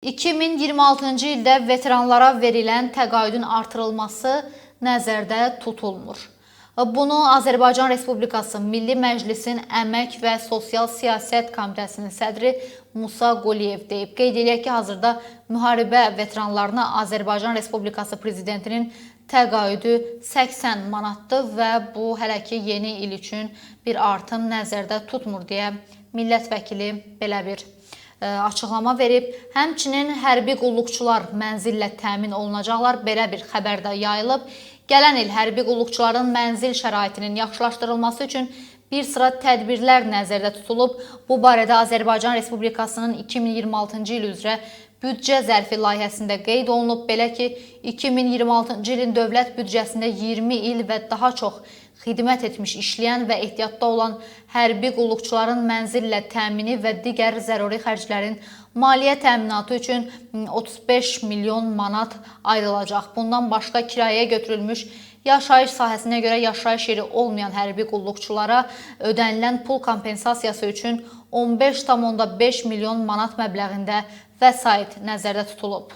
2026-cı ildə veteranlara verilən təqaüdün artırılması nəzərdə tutulmur. Bunu Azərbaycan Respublikası Milli Məclisin Əmək və Sosial Siyasət Komitəsinin sədri Musa Quliyev deyib. Qeyd edək ki, hazırda müharibə veteranlarına Azərbaycan Respublikası Prezidentinin təqaüdü 80 manatdır və bu hələ ki yeni il üçün bir artım nəzərdə tutmur deyə millət vəkili belə bir açıqlama verib. Həmçinin hərbi qulluqçular mənzillə təmin olunacaqlar. Belə bir xəbər də yayılıb. Gələn il hərbi qulluqçuların mənzil şəraitinin yaxşılaşdırılması üçün bir sıra tədbirlər nəzərdə tutulub. Bu barədə Azərbaycan Respublikasının 2026-cı il üzrə büdcə zərfi layihəsində qeyd olunub. Belə ki, 2026-cı ilin dövlət büdcəsində 20 il və daha çox xidmət etmiş, işləyən və ehtiyatda olan hərbi qulluqçuların mənzillə təmini və digər zəruri xərclərin maliyyə təminatı üçün 35 milyon manat ayrılacaq. Bundan başqa kirayəyə götürülmüş yaşayış sahəsinə görə yaşayış yeri olmayan hərbi qulluqçulara ödənilən pul kompensasiyası üçün 15,5 milyon manat məbləğində vəsait nəzərdə tutulub.